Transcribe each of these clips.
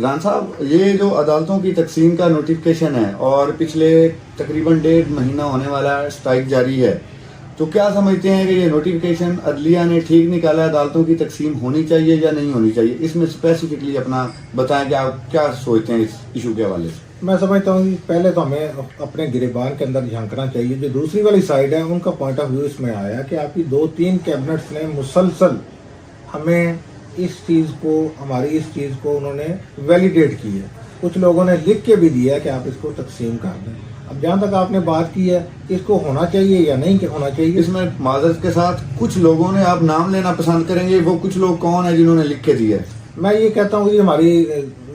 रान साहब, ये जो अदालतों की तकसीम का नोटिफिकेशन है और पिछले तकरीबन 1.5 महीना होने वाला स्ट्राइक जारी है, तो क्या समझते हैं कि ये नोटिफिकेशन अदलिया ने ठीक निकाला, अदालतों की तकसीम होनी चाहिए या नहीं होनी चाहिए? इसमें स्पेसिफिकली अपना बताएं कि आप क्या सोचते हैं इस इशू के हवाले से। मैं समझता हूँ कि पहले तो हमें अपने गिरेबान के अंदर झांकना चाहिए। जो दूसरी वाली साइड है उनका पॉइंट ऑफ व्यू इसमें आया कि आपकी 2-3 कैबिनेट्स ने मुसलसल हमें इस चीज़ को, हमारी इस चीज़ को उन्होंने वैलिडेट की है। कुछ लोगों ने लिख के भी दिया कि आप इसको तकसीम कर दें। अब जहाँ तक आपने बात की है इसको होना चाहिए या नहीं होना चाहिए, इसमें माजरत के साथ कुछ लोगों ने, आप नाम लेना पसंद करेंगे, वो कुछ लोग कौन है जिन्होंने लिख के दिया है? मैं ये कहता हूँ कि हमारी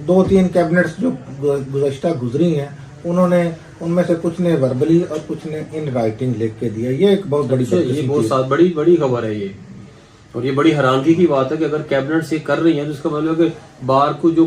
2-3 कैबिनेट्स जो गुज़श्ता गुजरी हैं उन्होंने, उनमें से कुछ ने वर्बली और कुछ ने इन राइटिंग लिख के दिया। ये एक बहुत बड़ी ये बहुत बड़ी बड़ी खबर है ये, और ये बड़ी हैरानगी की बात है कि अगर कैबिनेट से कर रही है तो इसका मतलब है कि बाहर को जो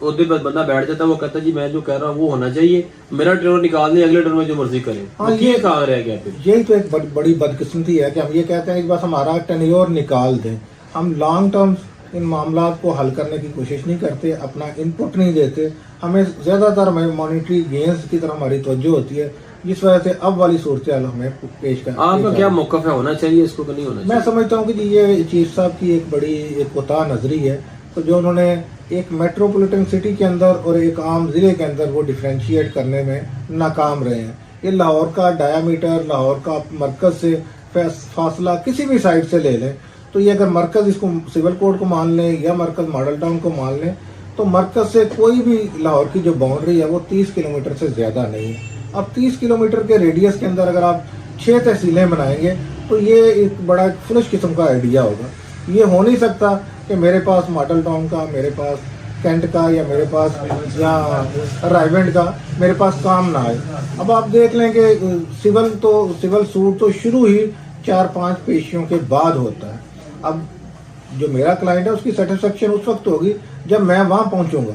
ओहदे पर बंदा बैठ जाता है वो कहता है जी मैं जो कह रहा हूँ वो होना चाहिए, मेरा टर्न निकाल दे, अगले टर्न में जो मर्जी करे। हाँ, ये कहाँ रह गया फिर? यही तो एक बड़ी बदकिस्मती है कि हम ये कहते हैं कि बस हमारा टेन्योर निकाल दें। हम लॉन्ग टर्म इन मामला को हल करने की कोशिश नहीं करते, अपना इनपुट नहीं देते। हमें ज़्यादातर हमें मॉनिटरी गेंस की तरफ हमारी तवज्जो होती है, जिस वजह से अब वाली सूरत हमें पेश कर। आपका क्या मौक़िफ़ है, होना चाहिए इसको कि नहीं होना चाहिए? मैं समझता हूँ कि जी ये चीफ साहब की एक बड़ी एक कोताह नजरी है। तो जो उन्होंने एक मेट्रोपॉलिटन सिटी के अंदर और एक आम ज़िले के अंदर वो डिफ्रेंशिएट करने में नाकाम रहे हैं। ये लाहौर का डायामीटर, लाहौर का मरकज़ से फासला किसी भी साइड से ले लें तो ये अगर मरकज़ इसको सिविल कोड को मान लें या मरकज़ मॉडल टाउन को मान लें तो मरकज़ से कोई भी लाहौर की जो बाउंड्री है वो 30 किलोमीटर से ज़्यादा नहीं है। अब 30 किलोमीटर के रेडियस के अंदर अगर आप 6 तहसीलें बनाएंगे तो ये एक बड़ा फुलिश किस्म का आइडिया होगा। ये हो नहीं सकता कि मेरे पास मॉडल टाउन का, मेरे पास कैंट का या मेरे पास या रायवेंड का मेरे पास काम ना आए। अब आप देख लें कि सिविल सूट तो शुरू ही 4-5 पेशियों के बाद होता है। अब जो मेरा क्लाइंट है उसकी सेटिस्फेक्शन उस वक्त होगी जब मैं वहाँ पहुँचूंगा।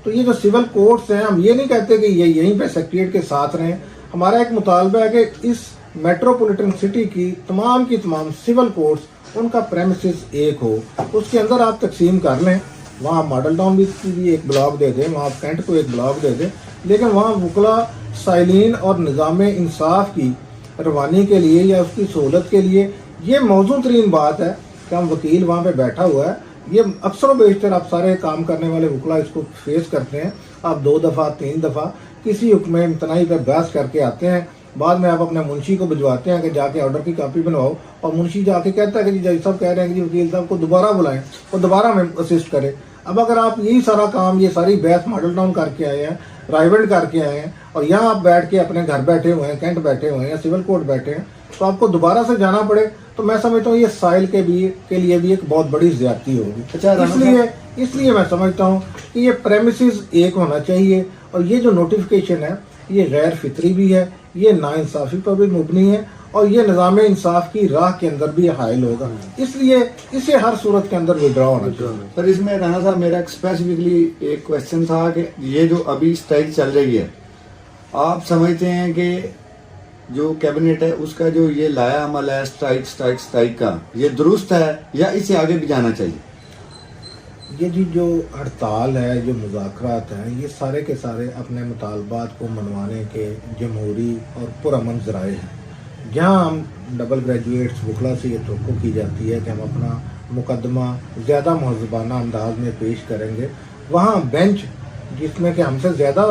तो ये जो सिविल कोर्ट्स हैं, हम ये नहीं कहते कि ये यहीं पे सेक्रेटरीट के साथ रहें। हमारा एक मुतालबा है कि इस मेट्रोपॉलिटन सिटी की तमाम सिविल कोर्ट्स उनका प्रेमिसेस एक हो, उसके अंदर आप तकसीम कर लें। वहाँ मॉडल टाउन भी एक ब्लॉक दे दें, वहाँ कैंट को एक ब्लॉक दे दें, लेकिन वहाँ वकला, साइलिन और निज़ाम इंसाफ की रवानी के लिए या उसकी सहूलत के लिए ये मौजूद तरीन बात है कि हम वकील वहाँ पे बैठा हुआ है। ये अक्सर बेशतर आप सारे काम करने वाले वकला इसको फेस करते हैं। आप 2 दफ़ा 3 दफ़ा किसी हुक्म इम्तनाई पर बहस करके आते हैं, बाद में आप अपने मुंशी को भिजवाते हैं कि जाके ऑर्डर की कॉपी बनवाओ, और मुंशी जाके कहता है कि जी जज साहब कह रहे हैं कि वकील साहब को दोबारा बुलाएं और दोबारा हमें असिस्ट करें। अब अगर आप यही सारा काम, ये सारी बहस मॉडल टाउन करके आए हैं, रायवेंड करके आए हैं, और यहाँ आप बैठ के अपने घर बैठे हुए हैं, कैंट बैठे हुए हैं या सिविल कोर्ट बैठे हैं, तो आपको दोबारा से जाना पड़े, तो मैं समझता हूँ ये साइल के लिए भी एक बहुत बड़ी ज्यादती होगी। अच्छा, इसलिए मैं समझता हूँ कि ये प्रेमिसेस एक होना चाहिए, और ये जो नोटिफिकेशन है ये गैर फितरी भी है, ये नाइंसाफ़ी पर भी मुबनी है, और ये निज़ाम इंसाफ की राह के अंदर भी हायल होगा। इसलिए इसे हर सूरत के अंदर विड्रॉ होना चाहिए। पर इसमें राना साहब, मेरा स्पेसिफिकली एक क्वेश्चन था कि ये जो अभी स्ट्राइक चल रही है, आप समझते हैं कि जो कैबिनेट है उसका जो ये लाया अमल है स्ट्राइक का, ये दुरुस्त है या इसे आगे भी जाना चाहिए? ये जी जो हड़ताल है, जो मुज़ाकरात हैं, ये सारे के सारे अपने मुतालबात को मनवाने के जमहूरी और पुरअमन ज़राए हैं। जहाँ हम डबल ग्रेजुएट्स वकला से ये तवक्को की जाती है कि हम अपना मुकदमा ज़्यादा महज़बाना अंदाज में पेश करेंगे, वहाँ बेंच जिसमें कि हमसे ज़्यादा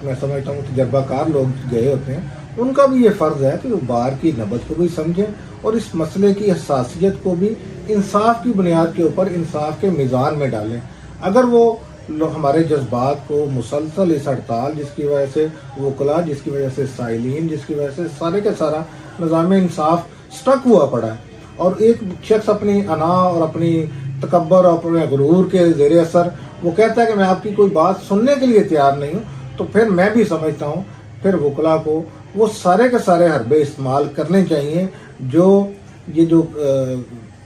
मैं समझता हूँ तजर्बाकार लोग गए होते हैं, उनका भी ये फ़र्ज़ है कि वो बार की नबज़ को भी समझें और इस मसले की हसासियत को भी इंसाफ की बुनियाद के ऊपर इंसाफ के मीज़ान में डालें। अगर वो हमारे जज्बात को मुसलसल इस हड़ताल जिसकी वजह से वकला, जिसकी वजह से साइलिन, जिसकी वजह से सारे का सारा निज़ाम इंसाफ स्टक हुआ पड़ा है, और एक शख्स अपनी अना और अपनी तकब्बर और अपने गुरूर के ज़ेरे असर वो कहता है कि मैं आपकी कोई बात सुनने के लिए तैयार नहीं हूँ, तो फिर मैं भी समझता हूँ फिर वकला को वो सारे के सारे हरबे इस्तेमाल करने चाहिए जो ये जो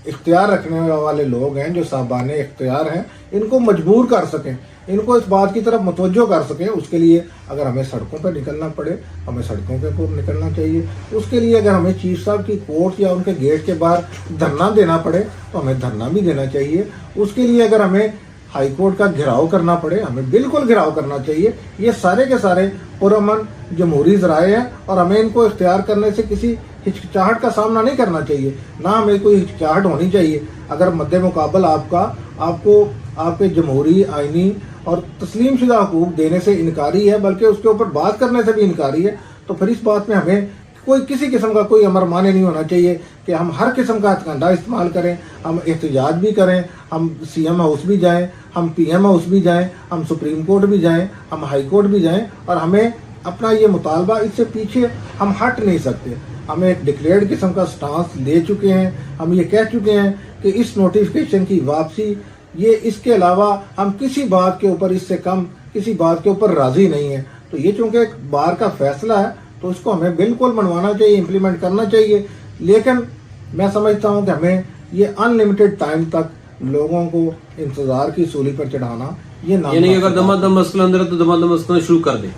इख्तियार रखने वाले लोग हैं, जो साहबाने इख्तियार हैं, इनको मजबूर कर सकें, इनको इस बात की तरफ मुतवज्जो कर सकें। उसके लिए अगर हमें सड़कों पर निकलना पड़े, हमें सड़कों के ऊपर निकलना चाहिए। उसके लिए अगर हमें चीफ साहब की कोर्ट या उनके गेट के बाहर धरना देना पड़े तो हमें धरना भी देना चाहिए। उसके लिए अगर हमें हाई कोर्ट का घेराव करना पड़े, हमें बिल्कुल घेराव करना चाहिए। ये सारे के सारे पुरअमन जमहूरी ज़राए हैं और हमें इनको इख्तियार करने से किसी हिचकिचाहट का सामना नहीं करना चाहिए, ना हमें कोई हिचकिचाहट होनी चाहिए। अगर मद्दे मुकाबल आपको आपके जमहूरी आईनी और तस्लीम शुदा हकूक देने से इनकारी है, बल्कि उसके ऊपर बात करने से भी इनकारी है, तो फिर इस बात में हमें कोई किसी किस्म का कोई अमर माने नहीं होना चाहिए कि हम हर किस्म का हथकंडा इस्तेमाल करें, हम एहतजाज भी करें, हम CM हाउस भी जाएं, हम PM हाउस भी जाएं, हम सुप्रीम कोर्ट भी जाएं, हम हाई कोर्ट भी जाएं, और हमें अपना ये मुतालबा, इससे पीछे हम हट नहीं सकते। हमें एक डिक्लेयर्ड किस्म का स्टांस ले चुके हैं, हम ये कह चुके हैं कि इस नोटिफिकेशन की वापसी, ये इसके अलावा हम किसी बात के ऊपर, इससे कम किसी बात के ऊपर राजी नहीं है। तो ये चूंकि एक बार का फैसला है, तो उसको हमें बिल्कुल मनवाना चाहिए, इम्प्लीमेंट करना चाहिए। लेकिन मैं समझता हूँ कि हमें ये अनलिमिटेड टाइम तक लोगों को इंतजार की सूली पर चढ़ाना, ये यानी अगर दमादम मसला अंदर है तो दमादम मसला शुरू कर दे।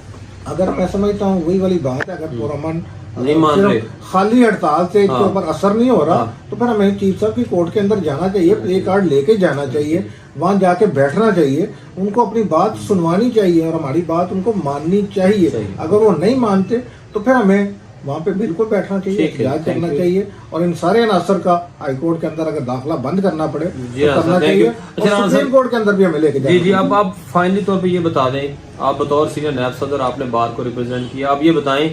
अगर मैं समझता हूँ वही वाली बात है, अगर पुरअमन नहीं मान रहे, खाली हड़ताल से इसके हाँ। ऊपर असर नहीं हो रहा, हाँ। तो फिर हमें चीफ साहब की कोर्ट के अंदर जाना चाहिए, प्ले कार्ड लेके जाना चाहिए, वहां जाके बैठना चाहिए, उनको अपनी बात सुनवानी चाहिए और हमारी बात उनको माननी चाहिए। अगर वो नहीं मानते तो फिर हमें वहाँ पे बिल्कुल बैठना चाहिए, एहतजाज करना चाहिए, और इन सारे अनासर का हाई कोर्ट के अंदर अगर दाखिला बंद करना पड़े तो करना चाहिए, और सुप्रीम कोर्ट के अंदर भी हमें लेके जाना। जी, अब आप फाइनली तौर पे ये बता दें, आप बतौर सीनियर नायब सदर आपने बार को रिप्रेजेंट किया, आप ये बताएं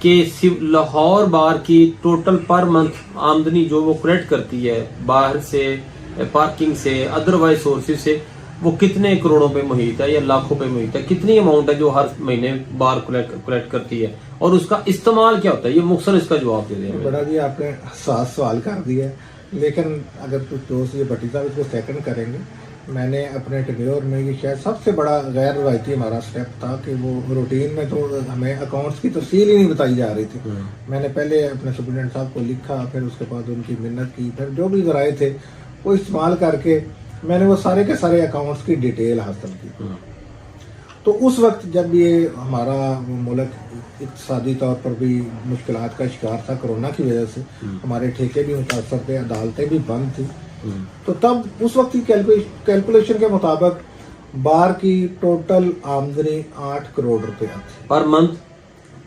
कि लाहौर बार की टोटल पर मंथ आमदनी जो वो कलेक्ट करती है बाहर से, पार्किंग से, अदरवाइज सोर्सेज से, वो कितने करोड़ों पे मुहित है या लाखों पे मुहित है? कितनी अमाउंट है जो हर महीने बार कलेक्ट करती है, और उसका इस्तेमाल क्या होता है? ये मुख्तसर इसका जवाब दे दें। बड़ा भी आपने हसास सवाल कर दिया है, लेकिन अगर कुछ दोस्त ये भट्टी साहब इसको सेकंड करेंगे, मैंने अपने टेन्योर में ये शायद सबसे बड़ा गैर रवायती हमारा स्टेप था कि वो रूटीन में तो हमें अकाउंट्स की तफसील ही नहीं बताई जा रही थी। मैंने पहले अपने सुप्रिटेंडेंट साहब को लिखा, फिर उसके बाद उनकी मिन्नत की, फिर जो भी ज़राए थे वो इस्तेमाल करके मैंने वो सारे के सारे अकाउंट्स की डिटेल हासिल की। तो उस वक्त जब ये हमारा मुल्क इक़्तिसादी तौर पर भी मुश्किलात का शिकार था कोरोना की वजह से, हमारे ठेके भी मुतासर थे, अदालतें भी बंद थी, तो तब उस वक्त की कैलकुलेशन के मुताबिक बार की टोटल आमदनी 8 करोड़ रुपया थी per month,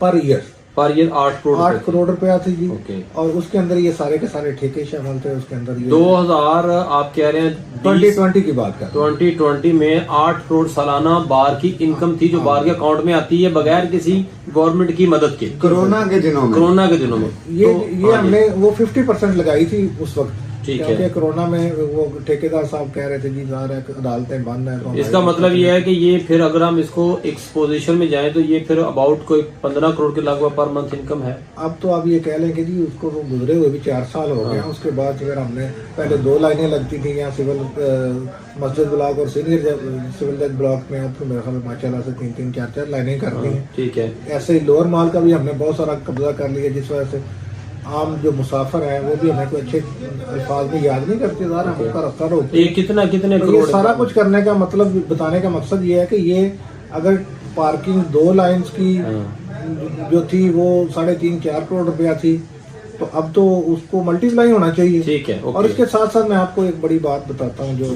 per year 8 crore रुपया थी जी। ओके। और उसके अंदर ये सारे के सारे ठेके शामिल थे, उसके अंदर ये 2000 आप कह रहे हैं 2020 की बात कर 2020 में 8 करोड़ सालाना बार की इनकम थी जो बार के अकाउंट में आती है बगैर किसी गवर्नमेंट की मदद के, कोरोना के दिनों में ये हमने वो 50% लगाई थी उस वक्त, ठीक क्योंकि है। कोरोना में वो ठेकेदार साहब कह रहे थे जी ज़ाहिर है अदालतें बंद हैं, तो इसका मतलब ये है कि ये फिर अगर हम इसको एक्सपोजिशन में जाएं तो ये फिर अबाउट कोई 15 करोड़ के लगभग पर मंथ इनकम है। अब तो आप ये कह लें कि जी उसको तो गुजरे हुए भी 4 साल हो गए हैं। उसके बाद फिर हमने पहले 2 लाइनें लगती थी यहाँ सिविल मस्जिद ब्लॉक और सीनियर सिविल जज ब्लॉक में, अब तो मेरे ख्याल में माशाल्लाह से 3-3, 4-4 लाइनें कर दी हैं। ठीक है। ऐसे ही लोअर माल का भी हमने बहुत सारा कब्जा कर लिया, जिस वजह से आम जो मुसाफिर हैं वो भी हमें कोई अच्छे अल्फाज में याद नहीं करते, हमका रफ्ता रोकते। ये कितने तो करोड़ ये सारा कुछ करने का मतलब, बताने का मकसद ये है कि ये अगर पार्किंग 2 लाइन्स की जो थी वो 3.5-4 करोड़ रुपया थी, तो अब तो उसको मल्टीप्लाई होना चाहिए। ठीक है। और इसके साथ साथ मैं आपको एक बड़ी बात बताता हूँ जो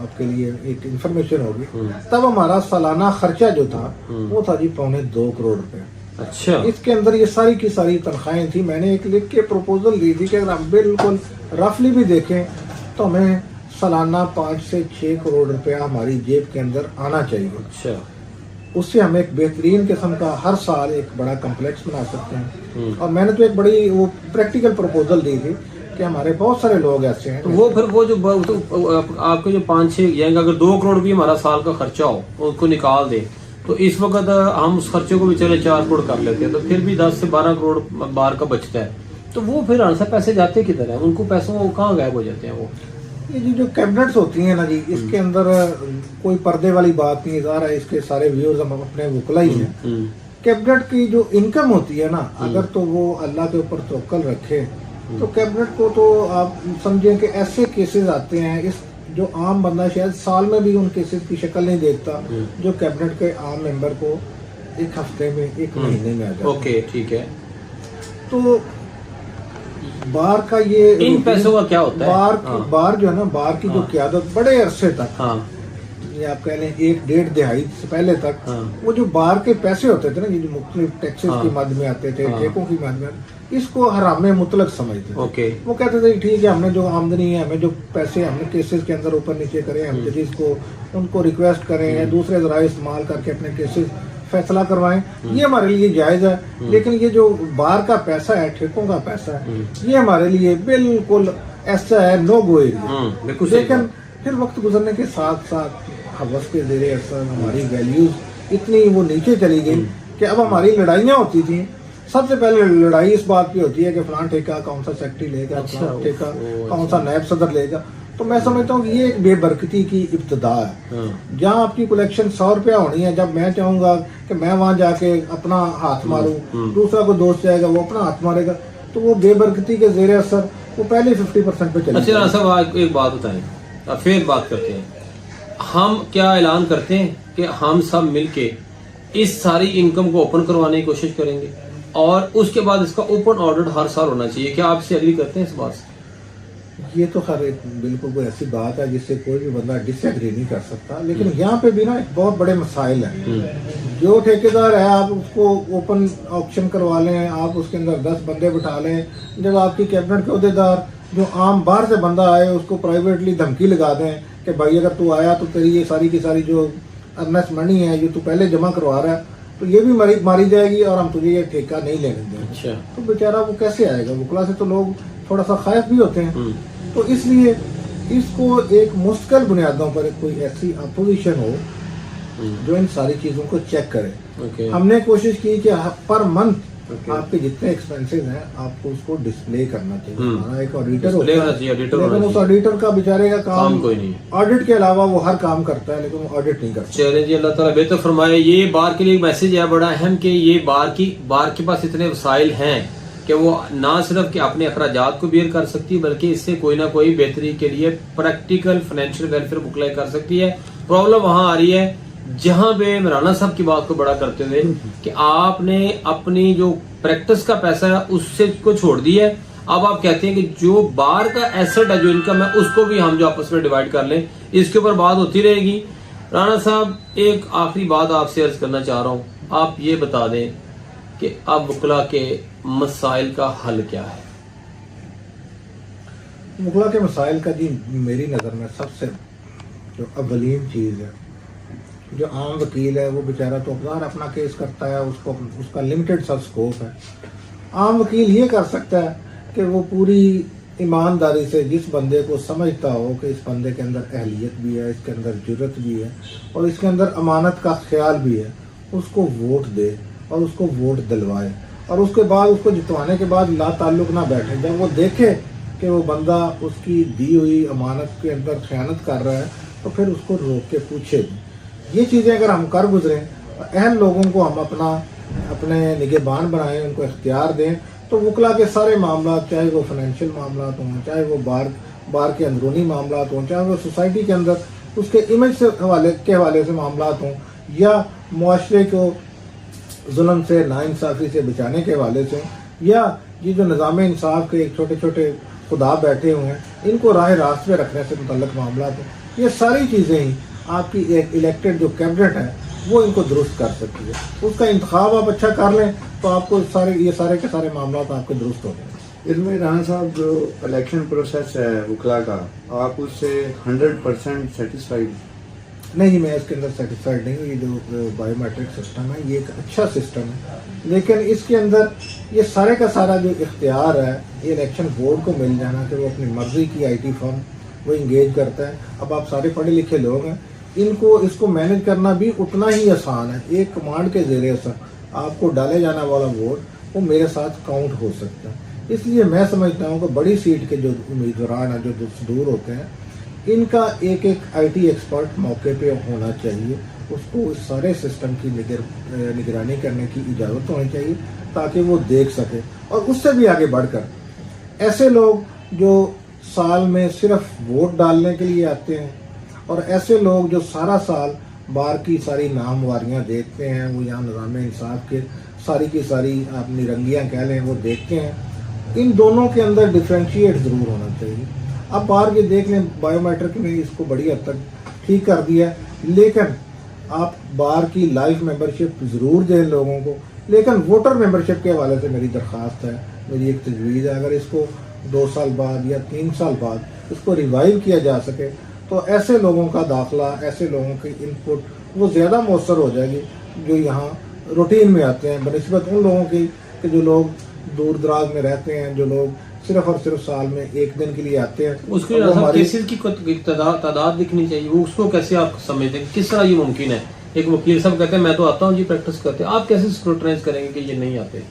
आपके लिए एक इंफॉर्मेशन होगी। तब हमारा सालाना खर्चा जो था वो था जी 2.25 करोड़ रुपया। अच्छा। इसके अंदर ये सारी की सारी तनख्वाहें थी। मैंने एक लिख के प्रपोजल दी थी कि अगर हम बिल्कुल रफली भी देखें तो हमें सालाना 5 से 6 करोड़ रुपया हमारी जेब के अंदर आना चाहिए। अच्छा। उससे हम एक बेहतरीन किस्म का हर साल एक बड़ा कम्प्लेक्स बना सकते हैं। और मैंने तो एक बड़ी वो प्रैक्टिकल प्रपोजल दी थी कि हमारे बहुत सारे लोग ऐसे हैं, तो वो फिर वो जो आपके जो 5-6 यानी अगर 2 करोड़ भी हमारा साल का खर्चा हो उसको निकाल दे, तो इस वक्त हम उस खर्चे को भी चले 4 करोड़ कर लेते हैं, तो फिर भी 10 से 12 करोड़ बार का बचता है। तो वो फिर आंसर पैसे जाते किधर है? उनको पैसों को कहाँ गायब हो जाते हैं? वो ये जी जो कैबिनेट्स होती हैं ना जी, इसके अंदर कोई पर्दे वाली बात नहीं, ज़ाहिर है इसके सारे व्यूअर्स हम अपने वकला ही हैं। कैबिनेट की जो इनकम होती है ना, अगर तो वो अल्लाह के ऊपर तवक्कल रखे तो कैबिनेट को तो आप समझें कि ऐसे केसेस आते हैं इस जो आम बंदा शायद साल में भी उन केसेस की शक्ल नहीं देखता, जो कैबिनेट के आम मेंबर को 1 हफ्ते में 1 महीने में आ जाता है। ओके, ठीक है। तो बार का ये इन पैसों का क्या होता है? बार जो है ना, बार की जो क़यादत बड़े अरसे तक ये आप कह लें 1-1.5 दिहाई से पहले तक हाँ। वो जो बाहर के पैसे होते थे ना, ये जो मुख्तलिफ टैक्सेस हाँ। की मद में आते थे, हाँ। ठेकों की मद में आते, इसको हराम मुतलक समझते थे। ओके। वो कहते थे ठीक है, हमने जो आमदनी है, हमें जो पैसे हमने केसेस के अंदर ऊपर नीचे करे, हम जजेस को उनको रिक्वेस्ट करें या दूसरे जराए इस्तेमाल करके अपने केसेस फैसला करवाएं, ये हमारे लिए जायज़ है। लेकिन ये जो बाहर का पैसा है, ठेकों का पैसा है, ये हमारे लिए बिल्कुल ऐसा है नो गो एरिया। बिल्कुल सही लेकिन बात। फिर वक्त गुजरने के साथ साथ हवस के ज़रिए असर हमारी वैल्यूज इतनी वो नीचे चली गई कि अब हमारी लड़ाइयाँ होती थी। सबसे पहले लड़ाई इस बात पे होती है कि फलां ठेका कौन सा सेक्रेटरी लेगा, अच्छा, फलां ठेका ओ, कौन सा नायब सदर लेगा। तो मैं समझता हूँ कि ये एक बेबरकती की इब्तदा है। हाँ। जहाँ आपकी कलेक्शन 100 रुपया होनी है, जब मैं चाहूंगा कि मैं वहां जाके अपना हाथ मारूं, दूसरा को दोस्त जाएगा वो अपना हाथ मारेगा, तो वो बेबरकती के ज़ेरे असर वो पहले 50% पे चले। अच्छा राणा साहब, आप एक बात बताएं, अब फिर बात करते हैं। हम क्या ऐलान करते हैं कि हम सब मिलके इस सारी इनकम को ओपन करवाने की कोशिश करेंगे और उसके बाद इसका ओपन ऑडिट हर साल होना चाहिए। क्या आपसे एग्री करते हैं इस बात से? ये तो खैर एक बिल्कुल कोई ऐसी बात है जिससे कोई भी बंदा डिसएग्री नहीं कर सकता। लेकिन यहाँ पे भी ना एक बहुत बड़े मसाइल हैं। जो ठेकेदार है, आप उसको ओपन ऑक्शन करवा लें, आप उसके अंदर 10 बंदे बिठा लें, जब आपकी कैबिनेट के अहदेदार जो आम बाहर से बंदा आए उसको प्राइवेटली धमकी लगा दें कि भाई अगर तू आया तो तेरी ये सारी की सारी जो अर्नेस्ट मनी है, जो तू पहले जमा करवा रहा है, तो ये भी मारी जाएगी और हम तुझे ये ठेका नहीं लेने देंगे। अच्छा। तो बेचारा वो कैसे आएगा? वकला से तो लोग थोड़ा सा खौफ भी होते हैं। तो इसलिए इसको एक मुस्तकिल बुनियादों पर कोई ऐसी अपोजिशन हो जो इन सारी चीज़ों को चेक करे। ओके। हमने कोशिश की कि पर मंथ आपके जितने एक्सपेंसेस हैं आपको उसको डिस्प्ले करना चाहिए। हमारा एक ऑडिटर होता है, लेकिन उस ऑडिटर का बेचारे का काम कोई नहीं। ऑडिट के अलावा वो हर काम करता है, लेकिन वो ऑडिट नहीं करता। चलिए जी, अल्लाह ताला बेहतर फरमाए। ये बार के लिए एक मैसेज है बड़ा अहम कि ये बार के पास इतने वसाइल हैं कि वो ना सिर्फ कि अपने अखराजात को बेयर कर सकती है, बल्कि इससे कोई ना कोई बेहतरी के लिए प्रैक्टिकल फाइनेंशियल वेलफेयर बुकलाई कर सकती है। प्रॉब्लम वहां आ रही है जहां पे राणा साहब की बात को बड़ा करते हुए कि आपने अपनी जो प्रैक्टिस का पैसा है उससे को छोड़ दिया है। अब आप कहते हैं कि जो बाहर का एसेट है, जो इनकम है, उसको भी हम जो आपस में डिवाइड कर लें। इसके ऊपर बात होती रहेगी। राणा साहब, एक आखिरी बात आपसे अर्ज करना चाह रहा हूं, आप ये बता दें कि अब वकला के मसाइल का हल क्या है? वकला के मसाइल का जी मेरी नज़र में सबसे जो अवलीन चीज़ है, जो आम वकील है वो बेचारा तो अपना केस करता है, उसको उसका लिमिटेड सा स्कोप है। आम वकील ये कर सकता है कि वो पूरी ईमानदारी से जिस बंदे को समझता हो कि इस बंदे के अंदर अहलियत भी है, इसके अंदर जुर्रत भी है और इसके अंदर अमानत का ख्याल भी है, उसको वोट दे और उसको वोट दिलवाए और उसके बाद उसको जितवाने के बाद ला ताल्लुक ना बैठे। जब वो देखे कि वो बंदा उसकी दी हुई अमानत के अंदर खयानत कर रहा है तो फिर उसको रोक के पूछे। ये चीज़ें अगर हम कर गुजरें, अहम लोगों को हम अपने निगहबान बनाएं, उनको इख्तियार दें, तो वकला के सारे मामला, चाहे वो फाइनेंशियल मामला हों, चाहे वो बार के अंदरूनी मामला हों, चाहे वो सोसाइटी के अंदर उसके इमेज से हवाले से मामला हों, या मुआशरे को जुल्म से, नाइंसाफ़ी से बचाने के हवाले से, या ये जो निज़ाम इंसाफ के छोटे छोटे खुदा बैठे हुए हैं, इनको राह रास्त पे रखने से मुतल्लिक़ मामला हों, ये सारी चीज़ें ही आपकी एक इलेक्टेड जो कैबिनेट है वो इनको दुरुस्त कर सकती है। उसका इंतखाब आप अच्छा कर लें तो आपको ये सारे के सारे मामला आपके दुरुस्त हो जाएंगे। इसमें राणा साहब जो इलेक्शन प्रोसेस है वकला का, आप उससे 100% सेटिस्फाइड? नहीं, मैं इसके अंदर सेटिस्फाइड नहीं हूँ। ये जो बायोमेट्रिक सिस्टम है ये एक अच्छा सिस्टम है, लेकिन इसके अंदर ये सारे का सारा जो इख्तियार है ये इलेक्शन बोर्ड को मिल जाना कि वो अपनी मर्जी की IT फर्म वो इंगेज करता है। अब आप सारे पढ़े लिखे लोग हैं, इसको मैनेज करना भी उतना ही आसान है। एक कमांड के ज़रिए से आपको डाले जाने वाला वोट वो मेरे साथ काउंट हो सकता है। इसलिए मैं समझता हूँ कि बड़ी सीट के जो उम्मीदवार हैं, जो दूर होते हैं, इनका एक IT एक्सपर्ट मौके पे होना चाहिए। उसको इस सारे सिस्टम की निगरानी करने की इजाज़त होनी चाहिए ताकि वो देख सके। और उससे भी आगे बढ़कर ऐसे लोग जो साल में सिर्फ वोट डालने के लिए आते हैं और ऐसे लोग जो सारा साल बार की सारी नामवारियाँ देखते हैं, वो यहाँ निज़ाम इंसाफ के सारी की सारी आप निरंगियाँ कह लें वो देखते हैं, इन दोनों के अंदर डिफ्रेंशिएट ज़रूर होना चाहिए। अब बाहर के देख लें, बायोमेट्रिक ने इसको बड़ी हद तक ठीक कर दिया है, लेकिन आप बार की लाइफ मेंबरशिप ज़रूर दें लोगों को। लेकिन वोटर मेंबरशिप के हवाले से मेरी दरख्वास्त है, मेरी एक तजवीज़ है, अगर इसको 2 साल बाद या 3 साल बाद इसको रिवाइव किया जा सके तो ऐसे लोगों का दाखिला, ऐसे लोगों की इनपुट वो ज़्यादा मौसर हो जाएगी जो यहाँ रूटीन में आते हैं, बनिस्बत उन लोगों की कि जो लोग दूर दराज में रहते हैं, जो लोग सिर्फ और सिर्फ साल में 1 दिन के लिए आते हैं। उसके लिए केसेस की तादाद दिखनी चाहिए, वो उसको कैसे आप समझते हैं, किस तरह ये मुमकिन है? एक वकील साहब कहते हैं मैं तो आता हूँ जी, प्रैक्टिस करते हैं, आप कैसे स्क्रूटनाइज करेंगे कि ये नहीं आते?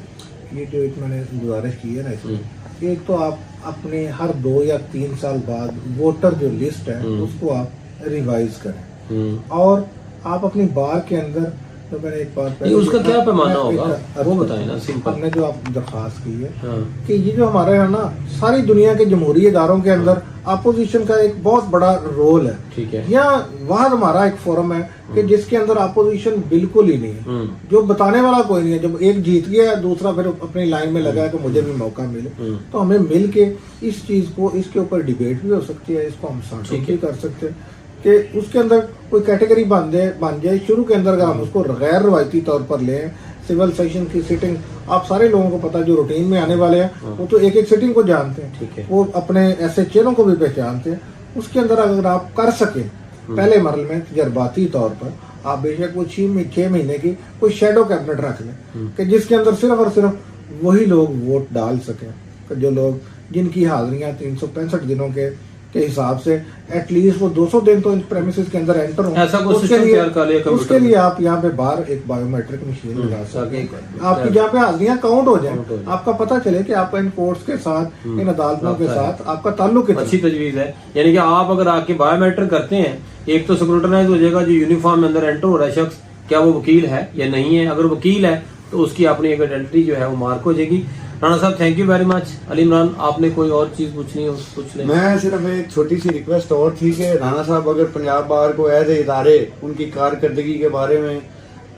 ये जो एक मैंने गुजारिश की है ना इसमें, एक तो आप अपने हर 2 या 3 साल बाद वोटर जो लिस्ट है उसको आप रिवाइज करें, और आप अपनी बार के अंदर तो मैंने एक बात उसका क्या पैमाना होगा वो बताएं ना, सिंपल। हमने जो आप दरख्वास्त की है कि ये जो हमारे यहाँ ना सारी दुनिया के जमहूरी इदारों के अंदर अपोजिशन का एक बहुत बड़ा रोल है, ठीक है। यहाँ वहाँ हमारा एक फोरम है कि जिसके अंदर अपोजिशन बिल्कुल ही नहीं है, जो बताने वाला कोई नहीं है। जब एक जीत गया दूसरा फिर अपनी लाइन में लगा है कि मुझे भी मौका मिले, तो हमें मिल के इस चीज को, इसके ऊपर डिबेट भी हो सकती है, इसको हम सॉर्ट भी कर सकते हैं कि उसके अंदर कोई कैटेगरी बन जाए। शुरू के अंदर अगर हम उसको गैर रवायती तौर पर लें, सिविल सेशन की सिटिंग, आप सारे लोगों को पता है जो रूटीन में आने वाले हैं वो तो एक एक सिटिंग को जानते हैं, ठीक है। वो अपने ऐसे चेहरों को भी पहचानते हैं। उसके अंदर अगर आप कर सके पहले मरल में तजर्बाती तौर पर, आप बेशक वो 6 महीने की कोई शेडो कैबिनेट रख लें कि जिसके अंदर सिर्फ और सिर्फ वही लोग वोट डाल सकें, जो लोग जिनकी हाजिरियां 365 दिनों के हिसाब से एटलीस्ट वो 200 दिन तो इन प्रेमिसेस के अंदर एंटर हो। ऐसा कुछ सिस्टम तैयार कर लिया उसके लिए आप यहाँ पे बाहर एक बायोमेट्रिक मशीन लगा सकते हैं, आपकी जहाँ पे हाजिरियां काउंट हो जाए, आपका पता चले कि आपका इन कोर्ट्स के साथ, इन अदालतों के साथ आपका ताल्लुक है। अच्छी तजवीज है, यानी कि आप अगर आके बायोमेट्रिक करते हैं, एक तो स्क्रूटनाइज हो जाएगा जो यूनिफॉर्म में अंदर एंटर हो रहा है शख्स, क्या वो वकील है या नहीं है। अगर वकील है तो उसकी अपनी एक आइडेंटिटी जो है वो मार्क हो जाएगी। राणा साहब thank you very much. Ali Imran आपने कोई और चीज पूछनी हो पूछ लें। मैं सिर्फ एक छोटी सी रिक्वेस्ट और थी कि राणा साहब अगर पंजाब बार को एज इदारे उनकी कारकर्दगी के बारे में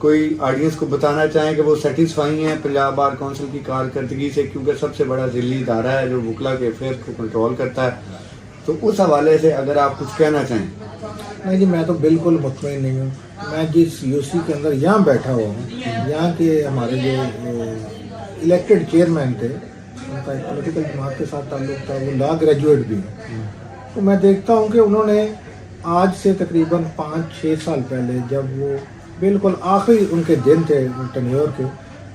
कोई ऑडियंस को बताना चाहें कि वो सेटिस्फाई हैं पंजाब बार काउंसिल की कारकर्दगी से, क्योंकि सबसे बड़ा जिली इदारा है जो वकला के अफेयर्स को कंट्रोल करता है, तो उस हवाले से अगर आप कुछ कहना चाहें। नहीं जी, मैं तो बिल्कुल मुतमईन नहीं हूँ। मैं जिस यूसी के अंदर यहाँ बैठा हुआ हूँ, यहाँ के हमारे जो इलेक्टेड चेयरमैन थे, उनका एक पॉलिटिकल जमात के साथ ताल्लुक था, वो लॉ ग्रेजुएट भी हैं। तो मैं देखता हूँ कि उन्होंने आज से तकरीबन 5-6 साल पहले, जब वो बिल्कुल आखिरी उनके दिन थे टेन्योर के,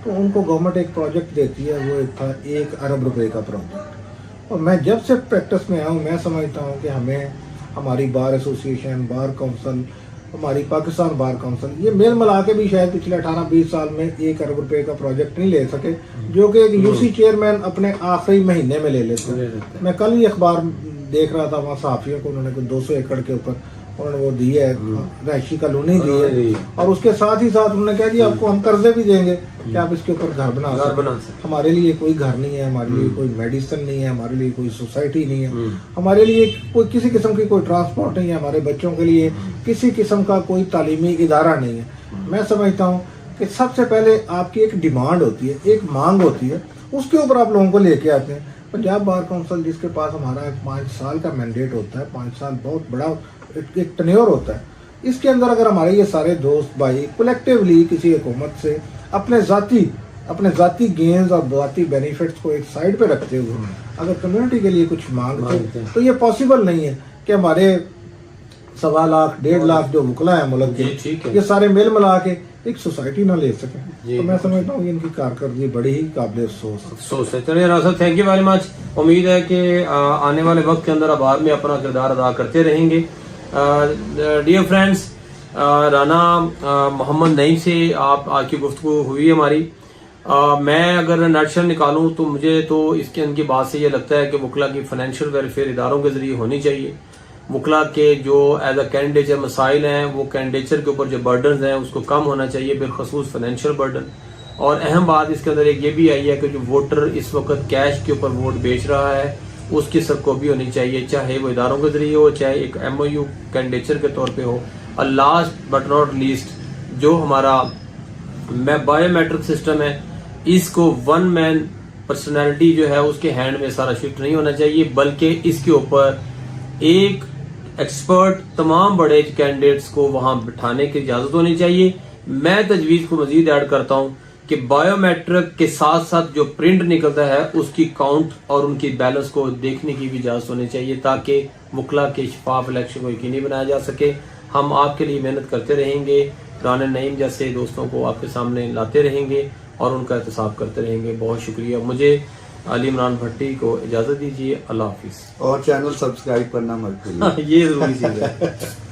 तो उनको गवर्नमेंट एक प्रोजेक्ट देती है, वो एक था 1 अरब रुपए का प्रोजेक्ट। और मैं जब से प्रैक्टिस में आया हूँ, मैं समझता हूँ कि हमें हमारी बार एसोसिएशन, बार काउंसिल, हमारी पाकिस्तान बार काउंसिल, ये मेल मिला के भी शायद पिछले 18-20 साल में 1 अरब रुपए का प्रोजेक्ट नहीं ले सके, जो कि एक यूसी चेयरमैन अपने आखिरी महीने में ले लेते हैं। मैं कल ही अखबार देख रहा था, वहाँ सहाफियों को उन्होंने कुछ 200 एकड़ के ऊपर उन्होंने वो दी है, रहायशी कॉलोनी दी है, और उसके साथ ही साथ उन्होंने कहा जी आपको हम कर्जे भी देंगे कि आप इसके ऊपर घर बना सकते। हमारे लिए कोई घर नहीं है, हमारे लिए कोई मेडिसिन नहीं है, हमारे लिए कोई सोसाइटी नहीं है, हमारे लिए कोई किसी किस्म की कोई ट्रांसपोर्ट नहीं है, हमारे बच्चों के लिए किसी किस्म का कोई तालीमी इदारा नहीं है। मैं समझता हूँ कि सबसे पहले आपकी एक डिमांड होती है, एक मांग होती है, उसके ऊपर आप लोगों को लेके आते हैं। पंजाब बार काउंसिल जिसके पास हमारा 5 साल का मैंडेट होता है, 5 साल बहुत बड़ा एक टेन्योर होता है, इसके अंदर अगर हमारे ये सारे दोस्त भाई कलेक्टिवली किसी हुकूमत से अपने जाती गेन्स और जाती बेनिफिट्स को एक साइड पे रखते हुए अगर कम्युनिटी के लिए कुछ मांगते हैं, तो ये पॉसिबल नहीं है कि हमारे 1.25 लाख 1.5 लाख जो वकला है मुल्क के, ये सारे मेल मिला के एक सोसाइटी ना ले सके। तो मैं समझता हूँ इनकी कारकर्दगी बड़ी ही काबिल अफसोस है। चलिए राणा साहब थैंक यू वेरी मच। उम्मीद है कि आने वाले वक्त के अंदर आबाद में अपना किरदार अदा करते रहेंगे। डियर फ्रेंड्स, राना मोहम्मद नईम से आप आज की गुफ्तगू हुई हमारी। मैं अगर नटशल निकालूं तो मुझे तो इसके इनकी बात से ये लगता है कि वकला की फाइनेंशियल वेलफेयर इदारों के जरिए होनी चाहिए। वकला के जो एज अ कैंडिडेट मसाइल हैं, वो कैंडिडेचर के ऊपर जो बर्डन हैं उसको कम होना चाहिए, बिलखसूस फाइनेंशियल बर्डन। और अहम बात इसके अंदर एक ये भी आई है कि जो वोटर इस वक्त कैश के ऊपर वोट बेच रहा है उसकी सरकोबी होनी चाहिए, चाहे वो इदारों के जरिए हो, चाहे एक MOU कैंडिडेचर के तौर पे हो। और लास्ट बट नॉट लीस्ट, जो हमारा बायोमेट्रिक सिस्टम है, इसको 1 मैन पर्सनैलिटी जो है उसके हैंड में सारा शिफ्ट नहीं होना चाहिए, बल्कि इसके ऊपर एक एक्सपर्ट तमाम बड़े कैंडिडेट्स को वहां बिठाने की इजाजत होनी चाहिए। मैं तजवीज को मजीद ऐड करता हूं कि बायोमेट्रिक के साथ साथ जो प्रिंट निकलता है उसकी काउंट और उनकी बैलेंस को देखने की भी इजाजत होनी चाहिए, ताकि वकला के शफाफ इलेक्शन को यकीनी बनाया जा सके। हम आपके लिए मेहनत करते रहेंगे, राना नईम जैसे दोस्तों को आपके सामने लाते रहेंगे और उनका एहतसाब करते रहेंगे। बहुत शुक्रिया। मुझे अली इमरान भट्टी को इजाजत दीजिए। अल्लाह हाफिज। और चैनल सब्सक्राइब करना मत भूलिए। ये जरूरी चीज है।